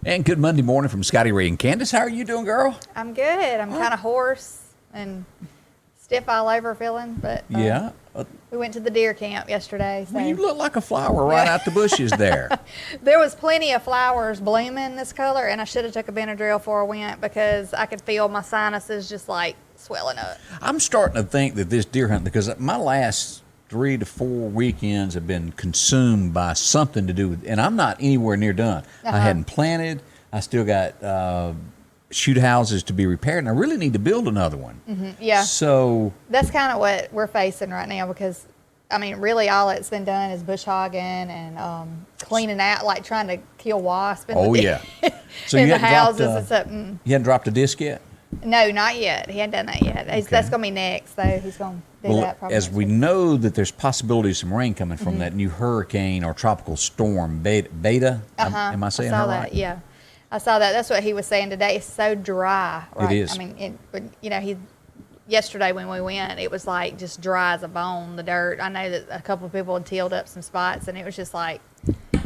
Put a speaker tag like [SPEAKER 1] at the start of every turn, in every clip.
[SPEAKER 1] And good Monday morning from Scotty, Ray, and Candace. How are you doing, girl?
[SPEAKER 2] I'm good. I'm kind of hoarse and stiff all over feeling, but
[SPEAKER 1] Yeah.
[SPEAKER 2] we went to the deer camp yesterday. So
[SPEAKER 1] Well, you look like a flower right out the bushes there.
[SPEAKER 2] there was plenty of flowers blooming this color, and I should have took a Benadryl before I went because I could feel my sinuses just like swelling up.
[SPEAKER 1] I'm starting to think that this deer hunt, because my last 3 to 4 weekends have been consumed by something to do with, and I'm not anywhere near done. I hadn't planted. I still got shoot houses to be repaired, and I really need to build another one.
[SPEAKER 2] Yeah.
[SPEAKER 1] So
[SPEAKER 2] That's kind of what we're facing right now because, I mean, really all that's been done is bush hogging and cleaning out, like trying to kill wasps.
[SPEAKER 1] oh yeah. So
[SPEAKER 2] in
[SPEAKER 1] you
[SPEAKER 2] the
[SPEAKER 1] hadn't
[SPEAKER 2] houses
[SPEAKER 1] dropped,
[SPEAKER 2] and stuff.
[SPEAKER 1] you hadn't dropped a disc yet?
[SPEAKER 2] No, not yet. He hadn't done that yet. That's going to be next, though. He's going to do that probably.
[SPEAKER 1] As
[SPEAKER 2] next
[SPEAKER 1] we
[SPEAKER 2] week.
[SPEAKER 1] know that there's possibility of some rain coming from that new hurricane or tropical storm, Beta. Am I saying
[SPEAKER 2] I saw
[SPEAKER 1] that
[SPEAKER 2] that,
[SPEAKER 1] right?
[SPEAKER 2] yeah. I saw that. That's what he was saying today. It's so dry. Right?
[SPEAKER 1] It is.
[SPEAKER 2] I mean, yesterday when we went, it was like just dry as a bone, the dirt. I know that a couple of people had tilled up some spots, and it was just like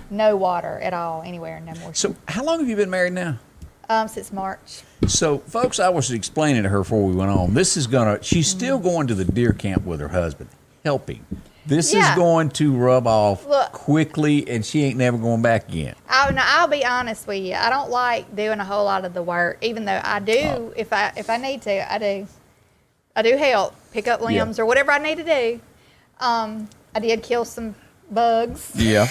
[SPEAKER 2] no water at all anywhere, no more.
[SPEAKER 1] So how long have you been married now?
[SPEAKER 2] Since March.
[SPEAKER 1] So, folks, I was explaining to her before we went on. She's still going to the deer camp with her husband, helping. This is going to rub off quickly, and she ain't never going back again.
[SPEAKER 2] I'll be honest with you. I don't like doing a whole lot of the work, even though I do. If I need to, I do. I do help pick up limbs or whatever I need to do. I did kill some bugs.
[SPEAKER 1] Yeah.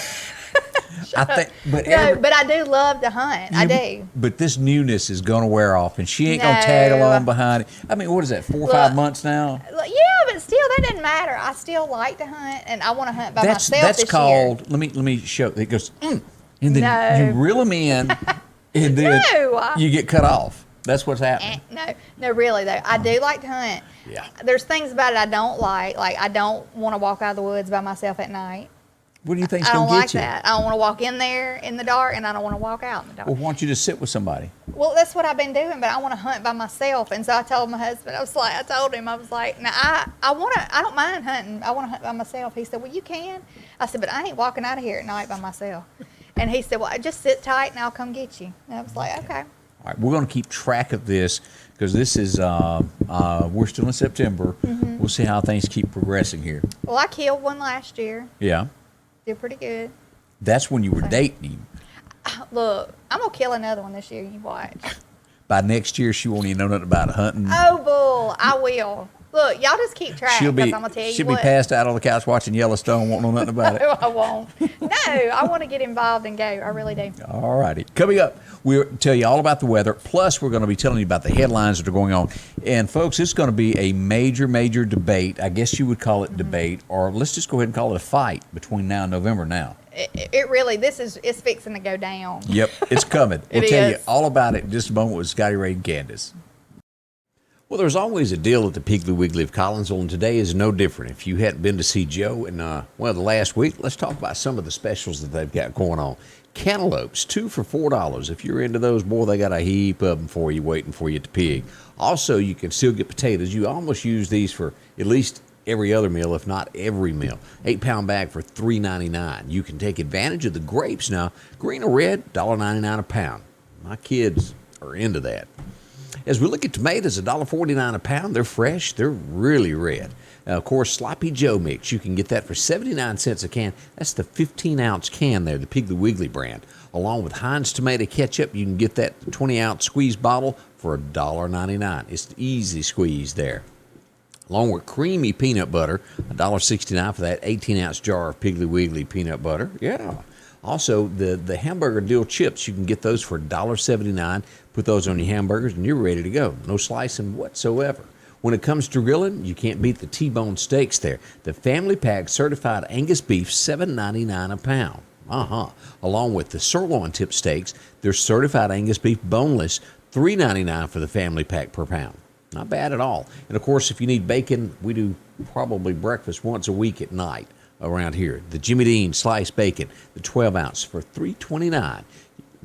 [SPEAKER 1] But
[SPEAKER 2] I do love to hunt. I do.
[SPEAKER 1] But this newness is going to wear off, and she ain't going to tag along behind it. I mean, what is that, 4 or 5 months now?
[SPEAKER 2] Yeah, but still, that doesn't matter. I still like to hunt, and I want to hunt by myself
[SPEAKER 1] That's
[SPEAKER 2] this
[SPEAKER 1] called,
[SPEAKER 2] year.
[SPEAKER 1] let me show. It goes, and then you reel them in, and then you get cut off. That's what's happening.
[SPEAKER 2] No, really, though. I do like to hunt.
[SPEAKER 1] Yeah.
[SPEAKER 2] There's things about it I don't like. Like, I don't want to walk out of the woods by myself at night.
[SPEAKER 1] What do you think's
[SPEAKER 2] I
[SPEAKER 1] going
[SPEAKER 2] don't
[SPEAKER 1] to get you?
[SPEAKER 2] like that. I don't want to walk in there in the dark, and I don't want to walk out in the dark.
[SPEAKER 1] Well, why don't you just sit with somebody?
[SPEAKER 2] Well, that's what I've been doing, but I want to hunt by myself. And so I told my husband, I told him, now I don't mind hunting. I want to hunt by myself. He said, well, you can. I said, but I ain't walking out of here at night by myself. And he said, well, just sit tight and I'll come get you. And I was like, okay.
[SPEAKER 1] All right, we're going to keep track of this because this is, we're still in September. We'll see how things keep progressing here.
[SPEAKER 2] Well, I killed one last year.
[SPEAKER 1] Yeah.
[SPEAKER 2] Did pretty good.
[SPEAKER 1] That's when you were dating him.
[SPEAKER 2] Look, I'm going to kill another one this year. You watch.
[SPEAKER 1] By next year, she won't even know nothing about hunting.
[SPEAKER 2] Oh, bull. I will. Look, y'all just keep track because I'm going to tell you
[SPEAKER 1] She'll be passed out on the couch watching Yellowstone, won't know nothing about it.
[SPEAKER 2] No, I won't. No, I want to get involved and go. I really do.
[SPEAKER 1] All righty. Coming up, we'll tell you all about the weather. Plus, we're going to be telling you about the headlines that are going on. And, folks, it's going to be a major, major debate. I guess you would call it debate, or let's just go ahead and call it a fight between now and November now.
[SPEAKER 2] It really, it's fixing to go down.
[SPEAKER 1] Yep, it's coming. We'll tell you all about it in just a moment with Scotty, Ray, and Candace. Well, there's always a deal at the Piggly Wiggly of Collinsville, and today is no different. If you hadn't been to see Joe in, the last week, let's talk about some of the specials that they've got going on. Cantaloupes, 2 for $4. If you're into those, boy, they got a heap of them for you waiting for you at the pig. Also, you can still get potatoes. You almost use these for at least every other meal, if not every meal. 8-pound bag for $3.99. You can take advantage of the grapes now. Green or red, $1.99 a pound. My kids are into that. As we look at tomatoes, $1.49 a pound. They're fresh. They're really red. Of course, Sloppy Joe mix. You can get that for 79 cents a can. That's the 15-ounce can there, the Piggly Wiggly brand. Along with Heinz tomato ketchup, you can get that 20-ounce squeeze bottle for $1.99. It's the easy squeeze there. Along with creamy peanut butter, $1.69 for that 18-ounce jar of Piggly Wiggly peanut butter. Yeah. Also, the hamburger dill chips, you can get those for $1.79. Put those on your hamburgers, and you're ready to go. No slicing whatsoever. When it comes to grilling, you can't beat the T-bone steaks there. The family pack certified Angus beef, $7.99 a pound. Along with the sirloin tip steaks, they're certified Angus beef boneless, $3.99 for the family pack per pound. Not bad at all. And, of course, if you need bacon, we do probably breakfast once a week at night around here. The Jimmy Dean sliced bacon, the 12-ounce for $3.29.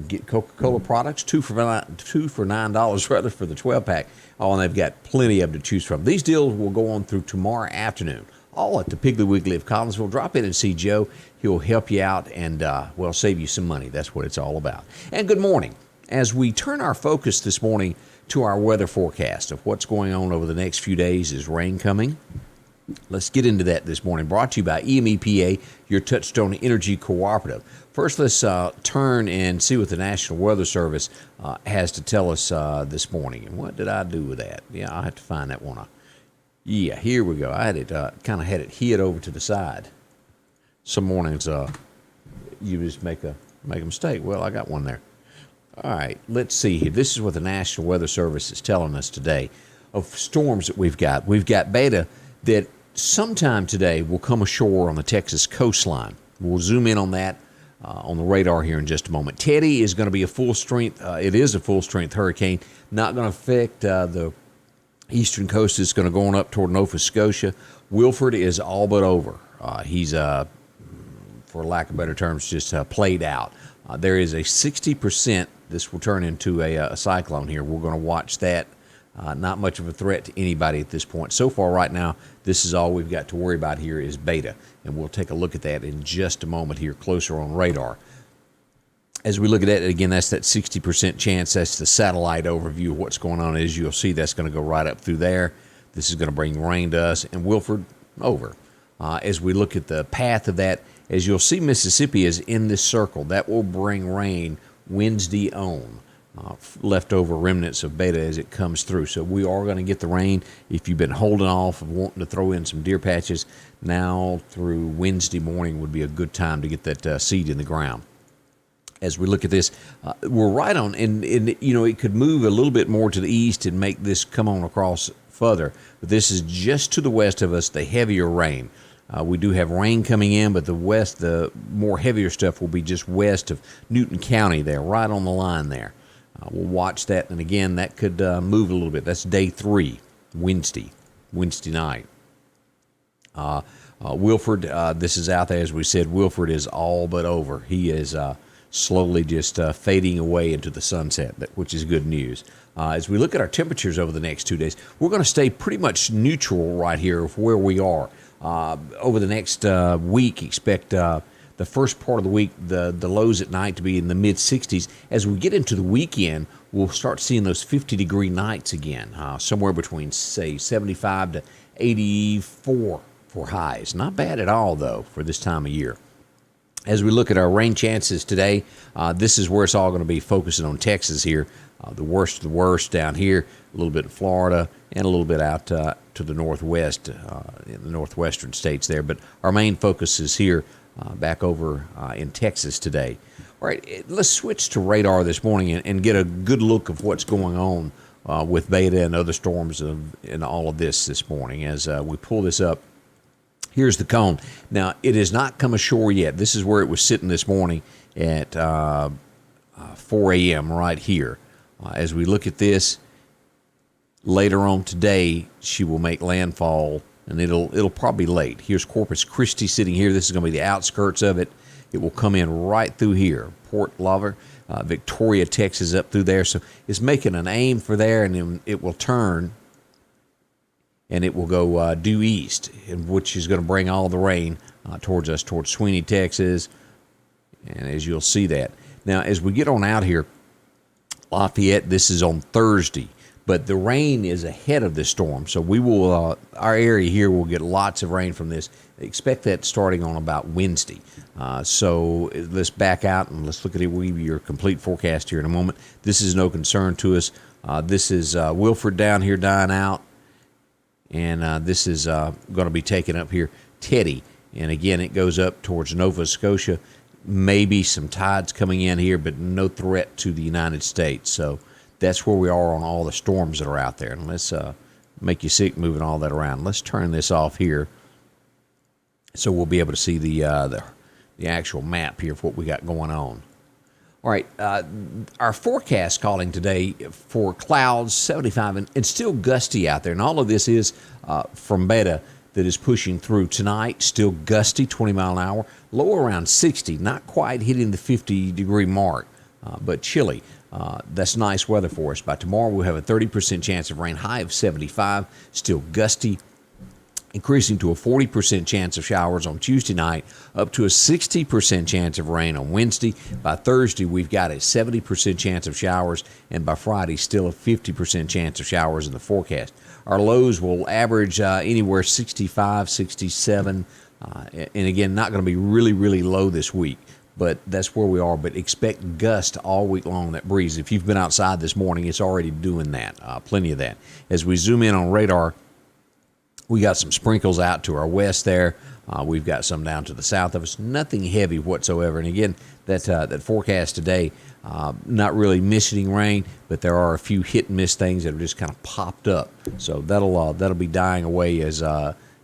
[SPEAKER 1] Get Coca-Cola products, two for $9 rather for the 12-pack. Oh, and they've got plenty of them to choose from. These deals will go on through tomorrow afternoon. all at the Piggly Wiggly of Collinsville. Drop in and see Joe. He'll help you out and, well, save you some money. That's what it's all about. And good morning. As we turn our focus this morning to our weather forecast of what's going on over the next few days, is rain coming? Let's get into that this morning. Brought to you by EMEPA, your Touchstone Energy Cooperative. First, let's turn and see what the National Weather Service has to tell us this morning. And what did I do with that? Yeah, I'll have to find that one. Yeah, here we go. I had it kind of had it hid over to the side. Some mornings you just make a mistake. Well, I got one there. All right, let's see here. This is what the National Weather Service is telling us today of storms that we've got. We've got Beta that sometime today will come ashore on the Texas coastline. We'll zoom in on that on the radar here in just a moment. Teddy is going to be a full strength. It is a full strength hurricane. Not going to affect the eastern coast. It's going to go on up toward Nova Scotia. Wilford is all but over. He's, for lack of better terms, just played out. There is a 60%. This will turn into a cyclone here. We're going to watch that. Not much of a threat to anybody at this point. So far right now, this is all we've got to worry about here is Beta. And we'll take a look at that in just a moment here closer on radar. As we look at that, again, that's that 60% chance. That's the satellite overview of what's going on. As you'll see, that's going to go right up through there. This is going to bring rain to us. And Wilford, over. As we look at the path of that, as you'll see, Mississippi is in this circle. That will bring rain Wednesday on. Leftover remnants of Beta as it comes through. So we are going to get the rain. If you've been holding off and wanting to throw in some deer patches, now through Wednesday morning would be a good time to get that seed in the ground. As we look at this, we're right on, and you know, it could move a little bit more to the east and make this come on across further. But this is just to the west of us, the heavier rain. We do have rain coming in, but the more heavier stuff will be just west of Newton County there, right on the line there. We'll watch that, and again, that could move a little bit. That's day 3, Wednesday night. Wilford, this is out there, as we said. Wilford is all but over. He is slowly just fading away into the sunset, which is good news. As we look at our temperatures over the next 2 days, we're going to stay pretty much neutral right here of where we are. Over the next week, expect the first part of the week, the lows at night to be in the mid-60s. As we get into the weekend, we'll start seeing those 50-degree nights again, somewhere between, say, 75 to 84 for highs. Not bad at all, though, for this time of year. As we look at our rain chances today, this is where it's all going to be focusing on Texas here. The worst of the worst down here, a little bit in Florida, and a little bit out to the northwest, in the northwestern states there. But our main focus is here back over in Texas today. All right, let's switch to radar this morning and get a good look of what's going on with Beta and other storms and all of this morning. As we pull this up, here's the cone. Now, it has not come ashore yet. This is where it was sitting this morning at 4 a.m. right here. As we look at this, later on today, she will make landfall, and it'll probably be late. Here's Corpus Christi sitting here. This is going to be the outskirts of it. It will come in right through here. Port Lava, Victoria, Texas, up through there. So it's making an aim for there, and then it will turn, and it will go due east, which is going to bring all the rain towards us, towards Sweeney, Texas. And as you'll see that. Now, as we get on out here, Lafayette, this is on Thursday, but the rain is ahead of this storm. So we will, our area here will get lots of rain from this. Expect that starting on about Wednesday. So let's back out and let's look at your complete forecast here in a moment. This is no concern to us. This is Wilford down here dying out. And this is going to be taken up here, Teddy. And again, it goes up towards Nova Scotia. Maybe some tides coming in here, but no threat to the United States. So that's where we are on all the storms that are out there. And let's make you sick moving all that around. Let's turn this off here so we'll be able to see the actual map here of what we got going on. All right, our forecast calling today for clouds, 75, and still gusty out there. And all of this is from Beta that is pushing through tonight. Still gusty, 20 mile an hour. Low around 60, not quite hitting the 50-degree mark, but chilly. That's nice weather for us. By tomorrow, we'll have a 30% chance of rain, high of 75. Still gusty. increasing to a 40% chance of showers on Tuesday night, up to a 60% chance of rain on Wednesday. By Thursday, we've got a 70% chance of showers, and by Friday, still a 50% chance of showers in the forecast. Our lows will average anywhere 65, 67, and again, not going to be really, really low this week, but that's where we are. But expect gusts all week long, that breeze. If you've been outside this morning, it's already doing that, plenty of that. As we zoom in on radar, we got some sprinkles out to our west there. We've got some down to the south of us. Nothing heavy whatsoever. And again, that forecast today, not really missing rain, but there are a few hit and miss things that have just kind of popped up. So that'll be dying away as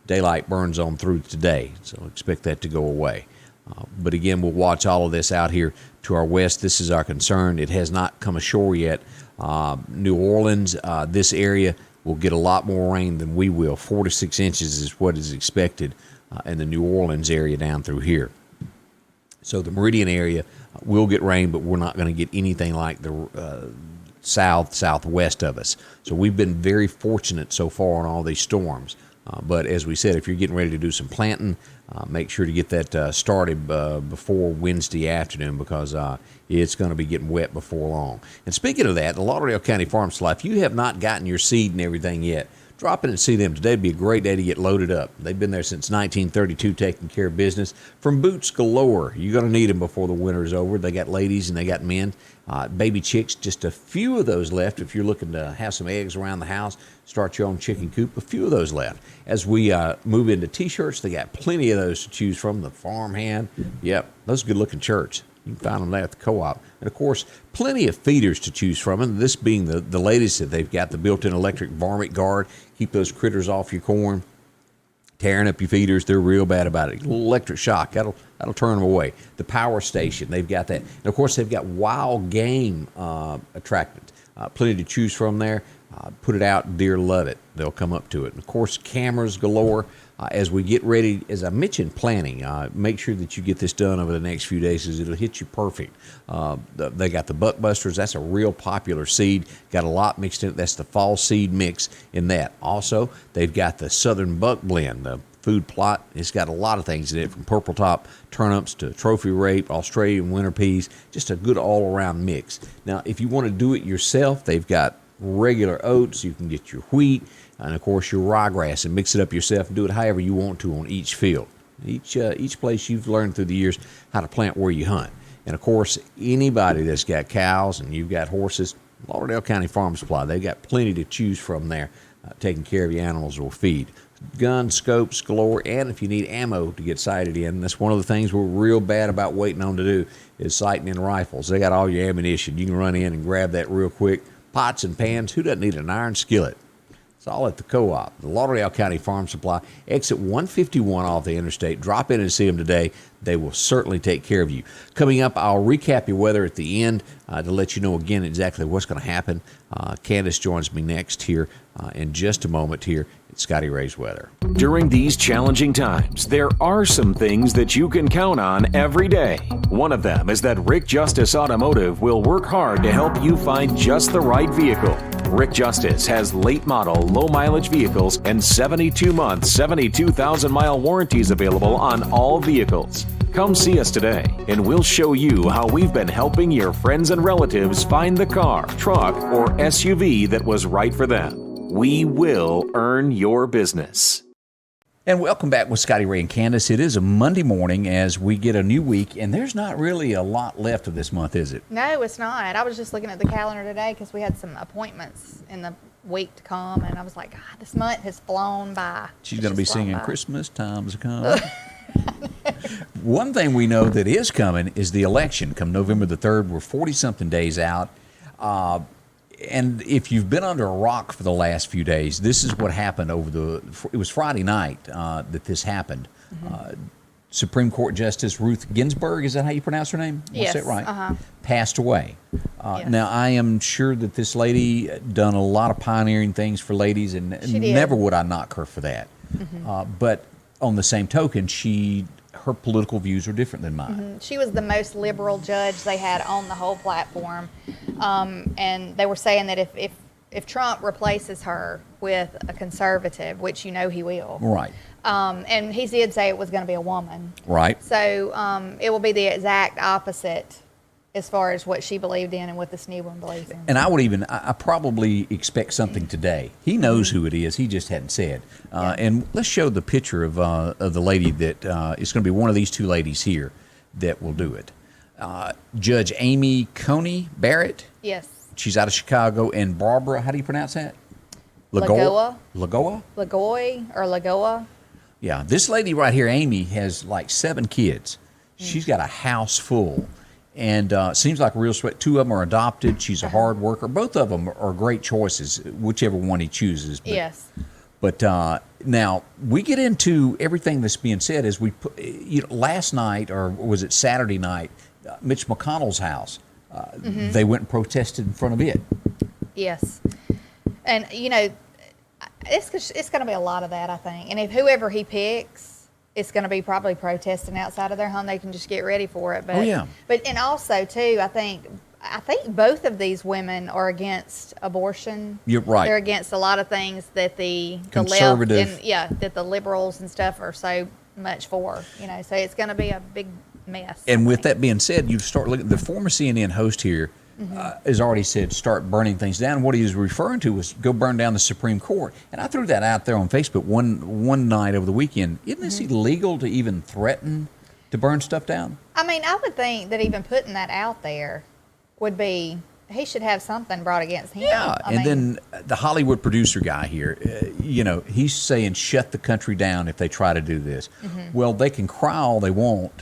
[SPEAKER 1] daylight burns on through today. So expect that to go away. But again, we'll watch all of this out here to our west. This is our concern. It has not come ashore yet. New Orleans, this area, will get a lot more rain than we will. 4 to 6 inches is what is expected in the New Orleans area down through here. So the Meridian area will get rain, but we're not going to get anything like the southwest of us. So we've been very fortunate so far on all these storms. But as we said, if you're getting ready to do some planting, make sure to get that started before Wednesday afternoon, because it's going to be getting wet before long. And speaking of that, the Lauderdale County Farm Supply, if you have not gotten your seed and everything yet, drop in and see them. Today would be a great day to get loaded up. They've been there since 1932 taking care of business. From boots galore, you're going to need them before the winter is over. They got ladies and they got men. Baby chicks, just a few of those left. If you're looking to have some eggs around the house, start your own chicken coop, a few of those left. As we move into T-shirts, they got plenty of those to choose from. The farmhand, yep, those are good-looking shirts. You can find them there at the co-op. And, of course, plenty of feeders to choose from, and this being the latest that they've got, the built-in electric varmint guard. Keep those critters off your corn. Tearing up your feeders, they're real bad about it. A little electric shock, that'll turn them away. The power station, they've got that. And, of course, they've got wild game attractants. Plenty to choose from there. Put it out, deer love it. They'll come up to it. And, of course, cameras galore. As we get ready, as I mentioned, planting, make sure that you get this done over the next few days, because it'll hit you perfect. They got the Buckbusters. That's a real popular seed. Got a lot mixed in it. That's the fall seed mix in that. Also, they've got the Southern Buck Blend, the food plot. It's got a lot of things in it, from purple top turnips to trophy rape, Australian winter peas. Just a good all-around mix. Now, if you want to do it yourself, they've got regular oats. You can get your wheat and, of course, your ryegrass, and mix it up yourself and do it however you want to on each field. Each place you've learned through the years how to plant where you hunt. And, of course, anybody that's got cows and you've got horses, Lauderdale County Farm Supply, they've got plenty to choose from there, taking care of your animals or feed. Gun, scopes galore, and if you need ammo to get sighted in, that's one of the things we're real bad about waiting on to do, is sighting in rifles. They got all your ammunition. You can run in and grab that real quick. Pots and pans, who doesn't need an iron skillet? It's all at the co-op, the Lauderdale County Farm Supply, exit 151 off the interstate. Drop in and see them today. They will certainly take care of you. Coming up, I'll recap your weather at the end to let you know again exactly what's going to happen. Candace joins me next here in just a moment here at Scotty Ray's Weather.
[SPEAKER 3] During these challenging times, there are some things that you can count on every day. One of them is that Rick Justice Automotive will work hard to help you find just the right vehicle. Rick Justice has late model, low mileage vehicles and 72-month, 72,000-mile warranties available on all vehicles. Come see us today, and we'll show you how we've been helping your friends and relatives find the car, truck, or SUV that was right for them. We will earn your business.
[SPEAKER 4] And welcome back with Scotty Ray and Candace. It is a Monday morning as we get a new week, and there's not really a lot left of this month, is it?
[SPEAKER 2] No, it's not. I was just looking at the calendar today because we had some appointments in the week to come, and I was like, God, this month has flown by.
[SPEAKER 4] She's going to be singing Christmas Time's Come. One thing we know that is coming is the election. Come November the 3rd, we're 40-something days out. And if you've been under a rock for the last few days, this is what happened it was Friday night that this happened. Mm-hmm. Supreme Court Justice Ruth Ginsburg, is that how you pronounce her name?
[SPEAKER 2] Yes.
[SPEAKER 4] Is that right?
[SPEAKER 2] Uh-huh.
[SPEAKER 4] Passed away.
[SPEAKER 2] Yes.
[SPEAKER 4] Now, I am sure that this lady done a lot of pioneering things for ladies, and never would I knock her for that. Mm-hmm. But on the same token, her political views are different than mine.
[SPEAKER 2] Mm-hmm. She was the most liberal judge they had on the whole platform. And they were saying that if if Trump replaces her with a conservative, which he will.
[SPEAKER 4] Right.
[SPEAKER 2] And he did say it was going to be a woman.
[SPEAKER 4] Right.
[SPEAKER 2] So it will be the exact opposite as far as what she believed in and what this new one believes in.
[SPEAKER 4] And I probably expect something today. He knows who it is. He just hadn't said. And let's show the picture of the lady that it's going to be one of these two ladies here that will do it. Judge Amy Coney Barrett.
[SPEAKER 2] Yes.
[SPEAKER 4] She's out of Chicago. And Barbara, how do you pronounce that?
[SPEAKER 2] Lagoa.
[SPEAKER 4] Lagoa?
[SPEAKER 2] Lagoy or Lagoa.
[SPEAKER 4] Yeah. This lady right here, Amy, has like 7 kids. She's got a house full. And seems like a real sweat. 2 of them are adopted. She's a hard worker. Both of them are great choices, whichever one he chooses. But,
[SPEAKER 2] Yes.
[SPEAKER 4] But now we get into everything that's being said as we put, last night, or was it Saturday night, Mitch McConnell's house. They went and protested in front of it.
[SPEAKER 2] Yes. And, it's going to be a lot of that, I think. And if whoever he picks, it's going to be probably protesting outside of their home. They can just get ready for it. But, and also, too, I think both of these women are against abortion.
[SPEAKER 4] You're right.
[SPEAKER 2] They're against a lot of things that the
[SPEAKER 4] conservative,
[SPEAKER 2] left and, that the liberals and stuff are so much for. So it's going to be a big mess.
[SPEAKER 4] And with that being said, you start looking. The former CNN host here has already said start burning things down. What he was referring to was go burn down the Supreme Court. And I threw that out there on Facebook one night over the weekend. Isn't this illegal to even threaten to burn stuff down?
[SPEAKER 2] I mean, I would think that even putting that out there would be, he should have something brought against him.
[SPEAKER 4] Yeah, then the Hollywood producer guy here, he's saying shut the country down if they try to do this. Well, they can cry all they want.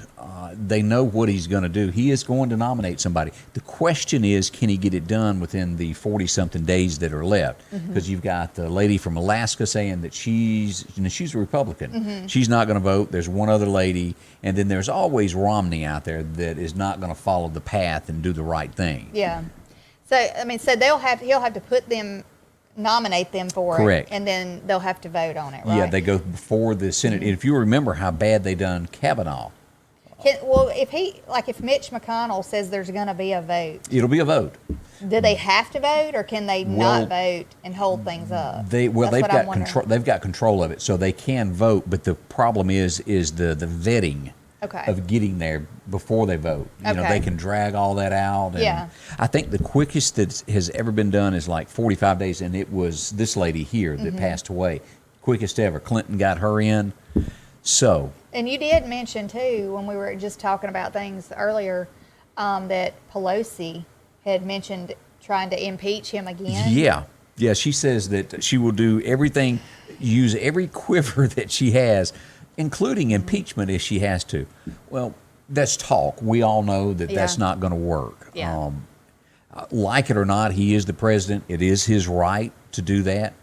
[SPEAKER 4] They know what he's going to do. He is going to nominate somebody. The question is, can he get it done within the 40-something days that are left? Because you've got the lady from Alaska saying that she's a Republican. She's not going to vote. There's one other lady. And then there's always Romney out there that is not going to follow the path and do the right thing.
[SPEAKER 2] Yeah. So, he'll have to nominate them for
[SPEAKER 4] Correct.
[SPEAKER 2] it, and then they'll have to vote on it, right?
[SPEAKER 4] Yeah, they go before the Senate. If you remember how bad they done Kavanaugh.
[SPEAKER 2] If Mitch McConnell says there's going to be a vote,
[SPEAKER 4] It'll be a vote.
[SPEAKER 2] do they have to vote, or can they not vote and hold things up?
[SPEAKER 4] They've got control. They've got control of it, so they can vote. But the problem is the vetting of getting there before they vote. They can drag all that out. And I think the quickest that has ever been done is like 45 days, and it was this lady here that passed away. Quickest ever. Clinton got her in. So.
[SPEAKER 2] And you did mention, too, when we were just talking about things earlier, that Pelosi had mentioned trying to impeach him again.
[SPEAKER 4] Yeah, she says that she will do everything, use every quiver that she has, including impeachment if she has to. Well, that's talk. We all know that that's not going to work.
[SPEAKER 2] Yeah.
[SPEAKER 4] Like it or not, he is the president. It is his right to do that.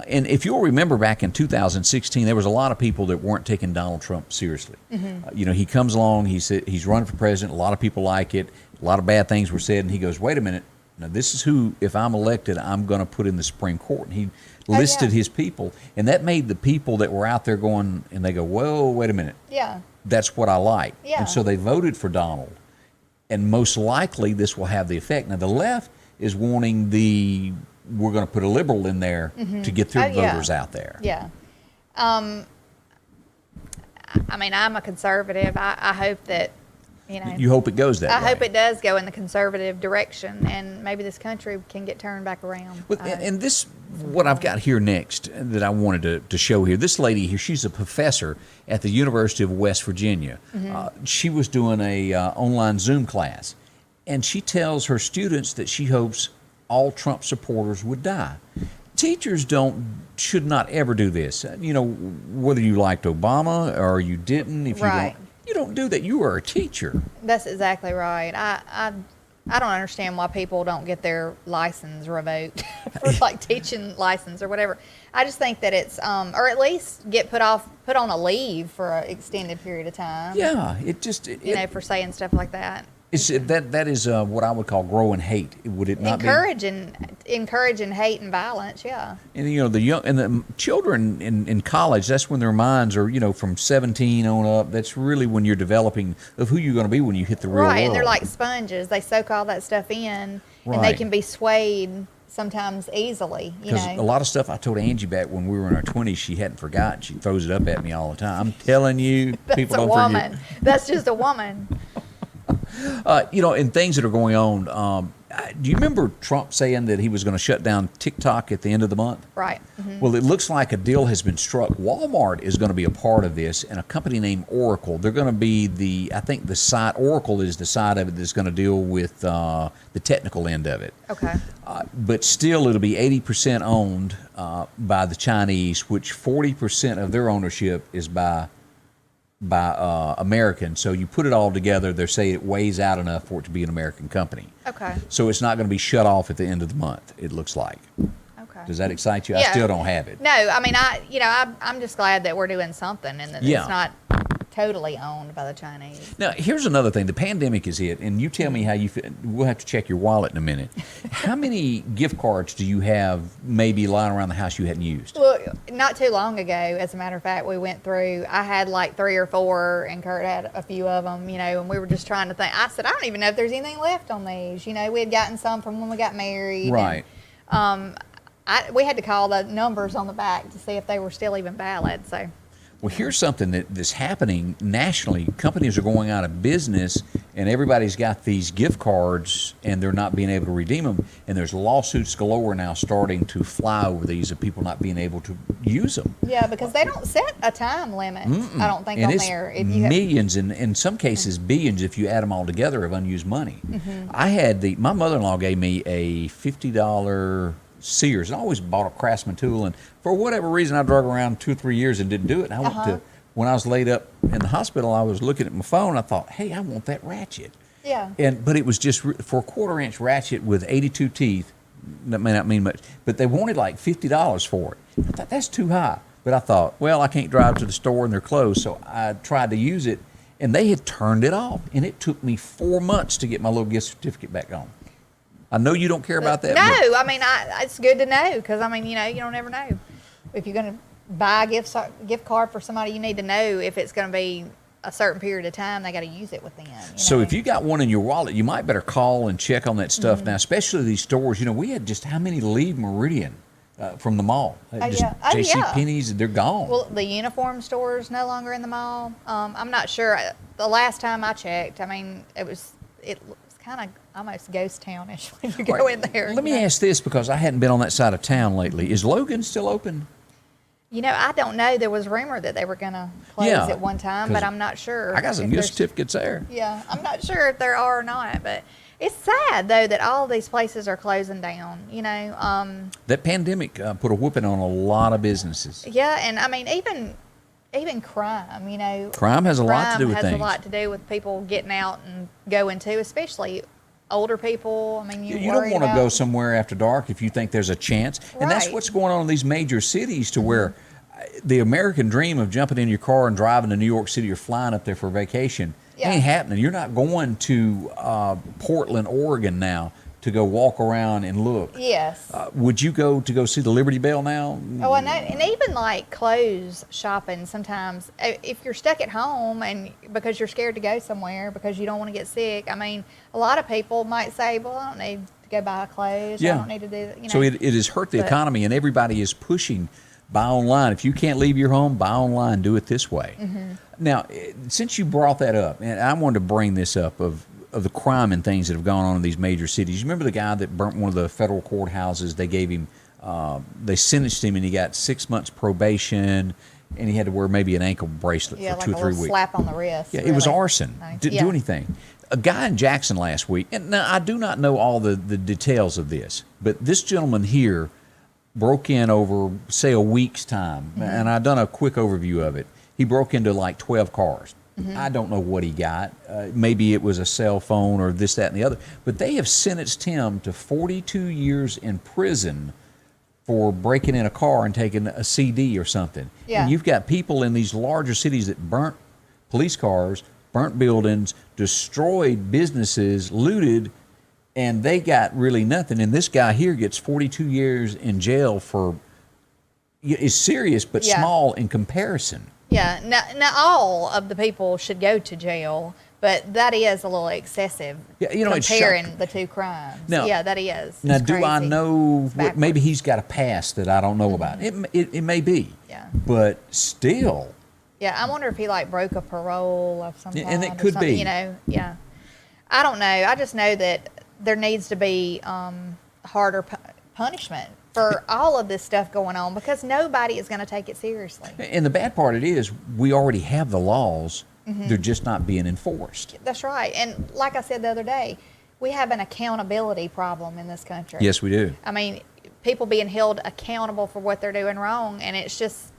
[SPEAKER 4] And if you'll remember back in 2016, there was a lot of people that weren't taking Donald Trump seriously. He comes along, he's running for president, a lot of people like it, a lot of bad things were said, and he goes, wait a minute, now this is who, if I'm elected, I'm going to put in the Supreme Court. And he listed his people, and that made the people that were out there going, and they go, whoa, wait a minute.
[SPEAKER 2] Yeah.
[SPEAKER 4] That's what I like.
[SPEAKER 2] Yeah.
[SPEAKER 4] And so they voted for Donald. And most likely this will have the effect. Now, the left is wanting we're going to put a liberal in there to get their voters out there.
[SPEAKER 2] Yeah. I'm a conservative. I hope that,
[SPEAKER 4] You hope it goes that way.
[SPEAKER 2] I hope it does go in the conservative direction, and maybe this country can get turned back around.
[SPEAKER 4] Well, and this, what I've got here next that I wanted to show here, this lady here, she's a professor at the University of West Virginia. She was doing a online Zoom class, and she tells her students that she hopes all Trump supporters would die. Teachers should not ever do this. Whether you liked Obama or you didn't, if you don't do that. You are a teacher.
[SPEAKER 2] That's exactly right. I don't understand why people don't get their license revoked for teaching license or whatever. I just think that it's or at least get put on a leave for an extended period of time.
[SPEAKER 4] Yeah,
[SPEAKER 2] for saying stuff like that.
[SPEAKER 4] That is what I would call growing hate. Would it not
[SPEAKER 2] encouraging hate and violence? Yeah.
[SPEAKER 4] And the children in college, that's when their minds are from 17 on up. That's really when you're developing of who you're going to be when you hit the real world.
[SPEAKER 2] Right, and they're like sponges. They soak all that stuff in, and they can be swayed sometimes easily, you
[SPEAKER 4] Because
[SPEAKER 2] know.
[SPEAKER 4] a lot of stuff I told Angie back when we were in our 20s, she hadn't forgotten. She throws it up at me all the time. I'm telling you,
[SPEAKER 2] That's
[SPEAKER 4] people
[SPEAKER 2] a
[SPEAKER 4] don't
[SPEAKER 2] woman.
[SPEAKER 4] forget.
[SPEAKER 2] That's just a woman.
[SPEAKER 4] And things that are going on. Do you remember Trump saying that he was going to shut down TikTok at the end of the month?
[SPEAKER 2] Right. Mm-hmm.
[SPEAKER 4] Well, it looks like a deal has been struck. Walmart is going to be a part of this, and a company named Oracle. They're going to be I think the side, Oracle is the side of it that's going to deal with the technical end of it.
[SPEAKER 2] Okay.
[SPEAKER 4] But still, it'll be 80% owned by the Chinese, which 40% of their ownership is by American. So you put it all together, they say it weighs out enough for it to be an American company.
[SPEAKER 2] Okay.
[SPEAKER 4] So it's not going to be shut off at the end of the month, it looks like.
[SPEAKER 2] Okay.
[SPEAKER 4] Does that excite you? I
[SPEAKER 2] Yeah.
[SPEAKER 4] still don't have it.
[SPEAKER 2] No, I mean, I'm just glad that we're doing something and that
[SPEAKER 4] Yeah.
[SPEAKER 2] it's not totally owned by the Chinese.
[SPEAKER 4] Now, here's another thing. The pandemic is it, and you tell me how you feel. We'll have to check your wallet in a minute. How many gift cards do you have maybe lying around the house you hadn't used?
[SPEAKER 2] Well, not too long ago, as a matter of fact, we went through, I had like 3 or 4, and Kurt had a few of them, and we were just trying to think. I said, I don't even know if there's anything left on these. We had gotten some from when we got married.
[SPEAKER 4] Right.
[SPEAKER 2] And, we had to call the numbers on the back to see if they were still even valid. So.
[SPEAKER 4] Well, here's something that's happening nationally. Companies are going out of business, and everybody's got these gift cards, and they're not being able to redeem them. And there's lawsuits galore now starting to fly over these of people not being able to use them.
[SPEAKER 2] Yeah, because they don't set a time limit, I don't think,
[SPEAKER 4] And
[SPEAKER 2] on
[SPEAKER 4] it's
[SPEAKER 2] there.
[SPEAKER 4] millions, and in some cases billions if you add them all together of unused money. I had my mother-in-law gave me a $50 Sears, and I always bought a Craftsman tool, and for whatever reason I drug around 2 or 3 years and didn't do it. And I went to, when I was laid up in the hospital, I was looking at my phone, I thought, hey, I want that ratchet.
[SPEAKER 2] Yeah.
[SPEAKER 4] But it was just for a 1/4-inch ratchet with 82 teeth. That may not mean much, but they wanted like $50 for it. I thought, that's too high. But I thought, well, I can't drive to the store and they're closed, so I tried to use it, and they had turned it off, and it took me 4 months to get my little gift certificate back on. I know you don't care about that.
[SPEAKER 2] No, I mean, it's good to know because, you don't ever know. If you're going to buy a gift card for somebody, you need to know if it's going to be a certain period of time, they got to use it within.
[SPEAKER 4] So if you got one in your wallet, you might better call and check on that stuff now, especially these stores. We had just how many leave Meridian from the mall? J.C. Penney's, they're gone.
[SPEAKER 2] Well, the uniform stores no longer in the mall. I'm not sure. The last time I checked, it was kind of almost ghost townish when you go in there.
[SPEAKER 4] Let me ask this, because I hadn't been on that side of town lately. Is Logan still open?
[SPEAKER 2] I don't know. There was rumor that they were going to close at one time, but I'm not sure.
[SPEAKER 4] I got some gift certificates there.
[SPEAKER 2] Yeah, I'm not sure if there are or not, but it's sad, though, that all these places are closing down,
[SPEAKER 4] That pandemic put a whooping on a lot of businesses.
[SPEAKER 2] Yeah, and even crime,
[SPEAKER 4] Crime has a lot to do with
[SPEAKER 2] things.
[SPEAKER 4] things.
[SPEAKER 2] Has a lot to do with people getting out and going to, especially older people.
[SPEAKER 4] You don't want to go somewhere after dark if you think there's a chance. And that's what's going on in these major cities, to where the American dream of jumping in your car and driving to New York City or flying up there for vacation ain't happening. You're not going to Portland, Oregon now to go walk around and look.
[SPEAKER 2] Yes.
[SPEAKER 4] Would you go see the Liberty Bell now?
[SPEAKER 2] Oh, I know. And even like clothes shopping sometimes, if you're stuck at home and because you're scared to go somewhere because you don't want to get sick, a lot of people might say, well, I don't need to go buy clothes. I don't need to do that.
[SPEAKER 4] So it has hurt the economy, and everybody is pushing buy online. If you can't leave your home, buy online. Do it this way. Now, since you brought that up, and I wanted to bring this up of the crime and things that have gone on in these major cities. You remember the guy that burnt one of the federal courthouses? They gave him, they sentenced him, and he got 6 months probation, and he had to wear maybe an ankle bracelet for
[SPEAKER 2] like
[SPEAKER 4] 2 or 3 weeks.
[SPEAKER 2] Slap on the wrist.
[SPEAKER 4] Yeah, it was arson. Didn't do anything. A guy in Jackson last week, and now I do not know all the details of this, but this gentleman here broke in over, say, a week's time, and I've done a quick overview of it. He broke into like 12 cars. I don't know what he got. Maybe it was a cell phone or this, that, and the other. But they have sentenced him to 42 years in prison for breaking in a car and taking a CD or something.
[SPEAKER 2] Yeah.
[SPEAKER 4] And you've got people in these larger cities that burnt police cars, burnt buildings, destroyed businesses, looted, and they got really nothing. And this guy here gets 42 years in jail for, is serious but small in comparison.
[SPEAKER 2] Yeah. Now all of the people should go to jail, But that is a little excessive.
[SPEAKER 4] Yeah, it's
[SPEAKER 2] comparing
[SPEAKER 4] shocking.
[SPEAKER 2] the two crimes.
[SPEAKER 4] Now,
[SPEAKER 2] yeah, that is.
[SPEAKER 4] Now,
[SPEAKER 2] It's
[SPEAKER 4] do I
[SPEAKER 2] crazy.
[SPEAKER 4] know?
[SPEAKER 2] Backwards.
[SPEAKER 4] Maybe he's got a past that I don't know about. It may be.
[SPEAKER 2] Yeah.
[SPEAKER 4] But still.
[SPEAKER 2] Yeah, I wonder if he like broke a parole of some
[SPEAKER 4] Yeah,
[SPEAKER 2] kind.
[SPEAKER 4] and it
[SPEAKER 2] or
[SPEAKER 4] could
[SPEAKER 2] something,
[SPEAKER 4] be.
[SPEAKER 2] You know, yeah. I don't know. I just know that there needs to be harder punishment for all of this stuff going on because nobody is going to take it seriously.
[SPEAKER 4] And the bad part it is we already have the laws. They're just not being enforced.
[SPEAKER 2] That's right. And like I said the other day, we have an accountability problem in this country.
[SPEAKER 4] Yes, we do.
[SPEAKER 2] I mean, people being held accountable for what they're doing wrong, and it's just,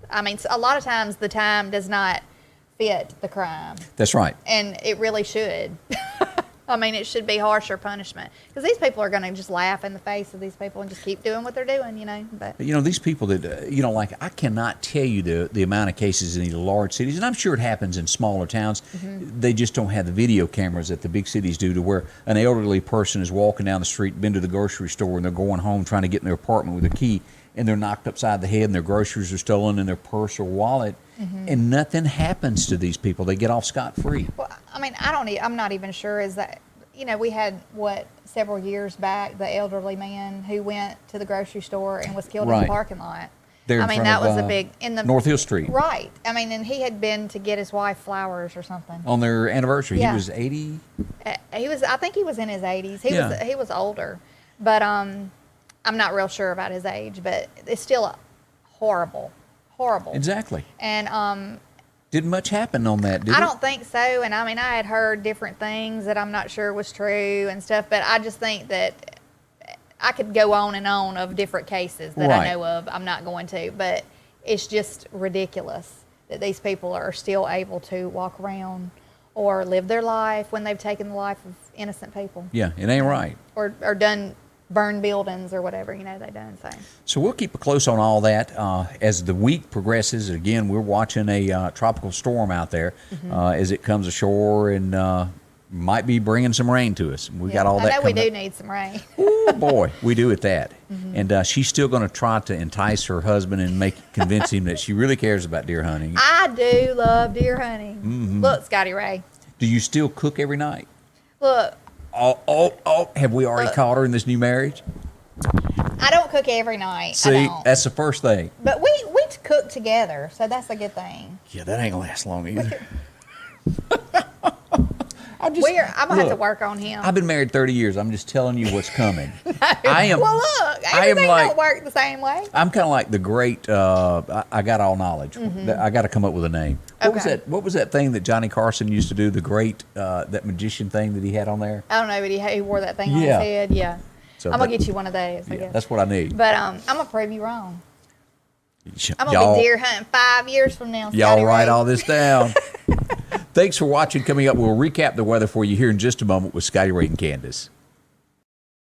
[SPEAKER 2] I mean, a lot of times the time does not fit the crime,
[SPEAKER 4] That's right.
[SPEAKER 2] and it really should. I mean, it should be harsher punishment because these people are going to just laugh in the face of these people and just keep doing what they're doing, you know. But
[SPEAKER 4] These people that, like, I cannot tell you the amount of cases in these large cities, and I'm sure it happens in smaller towns. They just don't have the video cameras that the big cities do, to where an elderly person is walking down the street, been to the grocery store, and they're going home trying to get in their apartment with a key, and they're knocked upside the head, and their groceries are stolen, and their purse or wallet, and nothing happens to these people. They get off scot-free.
[SPEAKER 2] well, I mean, I'm not even sure is that, we had several years back, the elderly man who went to the grocery store and was killed in
[SPEAKER 4] Right.
[SPEAKER 2] the parking lot.
[SPEAKER 4] There in
[SPEAKER 2] I mean,
[SPEAKER 4] front
[SPEAKER 2] that
[SPEAKER 4] of,
[SPEAKER 2] was a big in the
[SPEAKER 4] North Hill Street.
[SPEAKER 2] Right. I mean, and he had been to get his wife flowers or something.
[SPEAKER 4] On their anniversary.
[SPEAKER 2] Yeah.
[SPEAKER 4] He was 80.
[SPEAKER 2] I think he was in his 80s.
[SPEAKER 4] Yeah.
[SPEAKER 2] He was older, but I'm not real sure about his age. But it's still horrible.
[SPEAKER 4] Exactly.
[SPEAKER 2] And
[SPEAKER 4] Didn't much happen on that, did
[SPEAKER 2] I
[SPEAKER 4] it?
[SPEAKER 2] don't think so. And I mean, I had heard different things that I'm not sure was true and stuff. But I just think that I could go on and on of different cases that
[SPEAKER 4] Right.
[SPEAKER 2] I know of. I'm not going to, but it's just ridiculous that these people are still able to walk around or live their life when they've taken the life of innocent people.
[SPEAKER 4] Yeah, it ain't right.
[SPEAKER 2] Or done burn buildings or whatever, they've done.
[SPEAKER 4] So we'll keep a close on all that as the week progresses. Again, we're watching a tropical storm out there as it comes ashore and might be bringing some rain to us. We got all that
[SPEAKER 2] I know we
[SPEAKER 4] coming
[SPEAKER 2] do
[SPEAKER 4] up.
[SPEAKER 2] need some rain.
[SPEAKER 4] Oh, boy, we do at that. And she's still going to try to entice her husband and convince him that she really cares about deer hunting.
[SPEAKER 2] I do love deer hunting. Look, Scotty Ray.
[SPEAKER 4] Do you still cook every night?
[SPEAKER 2] Look,
[SPEAKER 4] Oh, have we already caught her in this new marriage?
[SPEAKER 2] I don't cook every night. I
[SPEAKER 4] See,
[SPEAKER 2] don't.
[SPEAKER 4] that's the first thing.
[SPEAKER 2] But we cook together, so that's a good thing.
[SPEAKER 4] Yeah, that ain't going to last long either.
[SPEAKER 2] I'm gonna have to work on him.
[SPEAKER 4] I've been married 30 years. I'm just telling you what's coming. I am.
[SPEAKER 2] Well, look,
[SPEAKER 4] I am
[SPEAKER 2] everything
[SPEAKER 4] like-
[SPEAKER 2] don't work the same way.
[SPEAKER 4] I'm kind of like the great. I got all knowledge. I got to come up with a name. What was
[SPEAKER 2] Okay.
[SPEAKER 4] that? What was that thing that Johnny Carson used to do? The great that magician thing that he had on there.
[SPEAKER 2] I don't know, but he wore that thing on his
[SPEAKER 4] Yeah.
[SPEAKER 2] head. Yeah,
[SPEAKER 4] So
[SPEAKER 2] I'm gonna
[SPEAKER 4] that-
[SPEAKER 2] get you one of those. I
[SPEAKER 4] Yeah,
[SPEAKER 2] guess.
[SPEAKER 4] that's what I need.
[SPEAKER 2] But I'm gonna prove you wrong. I'm gonna
[SPEAKER 4] Y'all-
[SPEAKER 2] be deer hunting 5 years from now.
[SPEAKER 4] Y'all
[SPEAKER 2] Scotty
[SPEAKER 4] write
[SPEAKER 2] Ray.
[SPEAKER 4] all this down. Thanks for watching. Coming up, we'll recap the weather for you here in just a moment with Scotty Ray and Candace.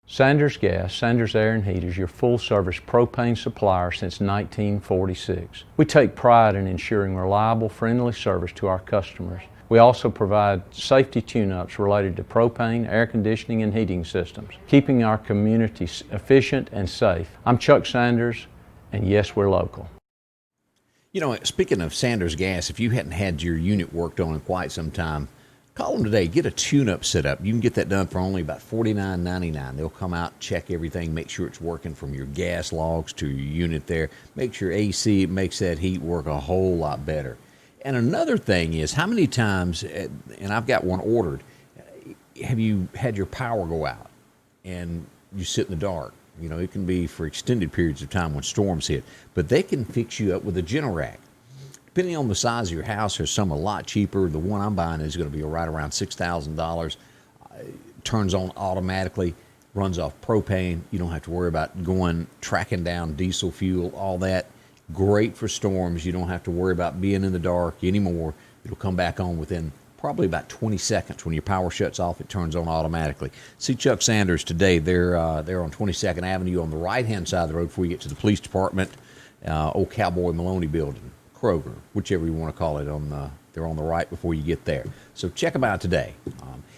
[SPEAKER 5] Sanders Gas, Sanders Air and Heat is your full-service propane supplier since 1946. We take pride in ensuring reliable, friendly service to our customers. We also provide safety tune-ups related to propane, air conditioning, and heating systems, keeping our community efficient and safe. I'm Chuck Sanders, and yes, we're local.
[SPEAKER 1] Speaking of Sanders Gas, if you hadn't had your unit worked on in quite some time, call them today. Get a tune-up set up. You can get that done for only about $49.99. They'll come out, check everything, make sure it's working from your gas logs to your unit there. Make sure AC makes that heat work a whole lot better. And another thing is, how many times, and I've got one ordered, have you had your power go out and you sit in the dark? It can be for extended periods of time when storms hit, but they can fix you up with a Generac. Depending on the size of your house, there's some a lot cheaper. The one I'm buying is going to be right around $6,000. Turns on automatically, runs off propane. You don't have to worry about tracking down diesel fuel, all that. Great for storms. You don't have to worry about being in the dark anymore. It'll come back on within probably about 20 seconds. When your power shuts off, it turns on automatically. See Chuck Sanders today. They're on 22nd Avenue on the right-hand side of the road before you get to the police department, old Cowboy Maloney building, Kroger, whichever you want to call it. They're on the right before you get there. So check them out today.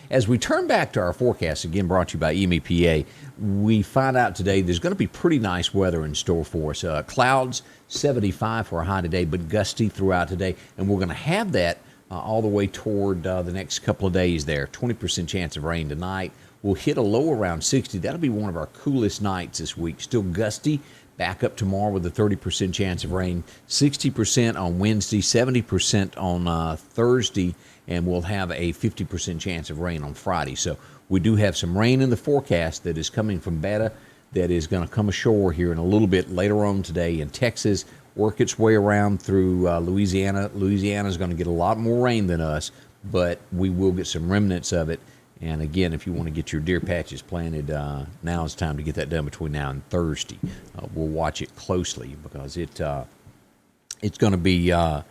[SPEAKER 1] As we turn back to our forecast, again brought to you by EMEPA, we find out today there's going to be pretty nice weather in store for us. Clouds, 75 for a high today, but gusty throughout today. And we're going to have that all the way toward the next couple of days there. 20% chance of rain tonight. We'll hit a low around 60. That'll be one of our coolest nights this week. Still gusty. Back up tomorrow with a 30% chance of rain. 60% on Wednesday, 70% on Thursday, and we'll have a 50% chance of rain on Friday. So we do have some rain in the forecast that is coming from Beta that is going to come ashore here in a little bit later on today in Texas, work its way around through Louisiana. Louisiana is going to get a lot more rain than us, but we will get some remnants of it. And again, if you want to get your deer patches planted, now is time to get that done between now and Thursday. We'll watch it closely because it's going to be a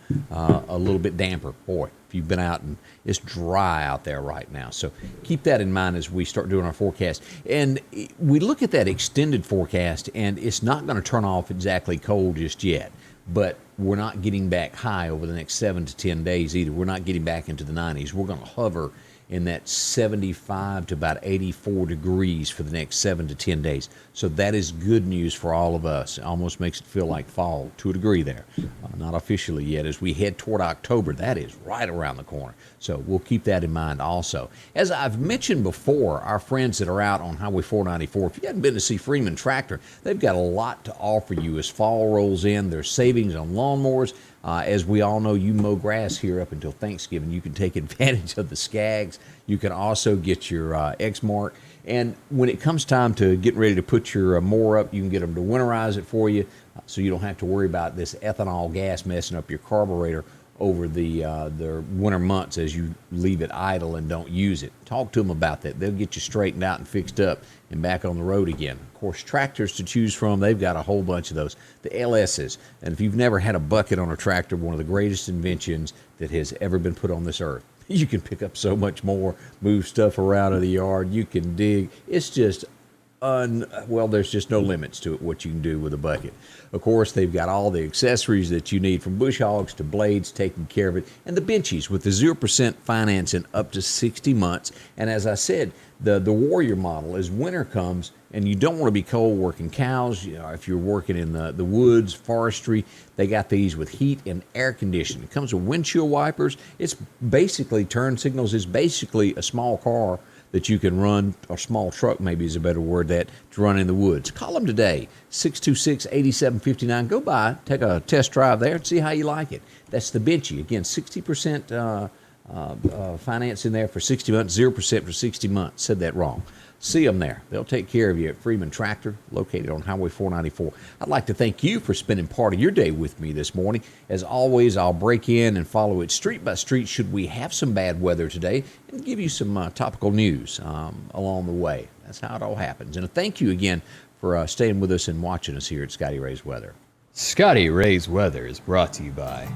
[SPEAKER 1] little bit damper. Boy, if you've been out and it's dry out there right now. So keep that in mind as we start doing our forecast. And we look at that extended forecast, and it's not going to turn off exactly cold just yet. But we're not getting back high over the next 7 to 10 days either. We're not getting back into the 90s. We're going to hover in that 75 to about 84 degrees for the next 7 to 10 days. So that is good news for all of us. It almost makes it feel like fall to a degree there. Not officially yet. As we head toward October, that is right around the corner. So we'll keep that in mind also. As I've mentioned before, our friends that are out on Highway 494, if you hadn't been to see Freeman Tractor, they've got a lot to offer you as fall rolls in. There's savings on lawnmowers. As we all know, you mow grass here up until Thanksgiving. You can take advantage of the Skags. You can also get your X-Mark. And when it comes time to get ready to put your mower up, you can get them to winterize it for you so you don't have to worry about this ethanol gas messing up your carburetor over the winter months as you leave it idle and don't use it. Talk to them about that. They'll get you straightened out and fixed up and back on the road again. Of course, tractors to choose from, they've got a whole bunch of those. The LSs, and if you've never had a bucket on a tractor, one of the greatest inventions that has ever been put on this earth. You can pick up so much more, move stuff around in the yard, you can dig. It's just well, there's just no limits to it, what you can do with a bucket. Of course, they've got all the accessories that you need, from bush hogs to blades, taking care of it, and the benchies with the 0% financing up to 60 months. And as I said, the Warrior model, as winter comes and you don't want to be cold working cows, you know, if you're working in the woods, forestry, they got these with heat and air conditioning. It comes with windshield wipers. It's basically, turn signals is basically a small car that you can run, or small truck maybe is a better word, that to run in the woods. Call them today, 626-8759. Go by, take a test drive there and see how you like it. That's the Benchy. Again, 60% finance in there for 60 months, 0% for 60 months. Said that wrong. See them there. They'll take care of you at Freeman Tractor, located on Highway 494. I'd like to thank you for spending part of your day with me this morning. As always, I'll break in and follow it street by street should we have some bad weather today, and give you some topical news along the way. That's how it all happens. And a thank you again for staying with us and watching us here at Scotty Ray's Weather.
[SPEAKER 6] Scotty Ray's Weather is brought to you by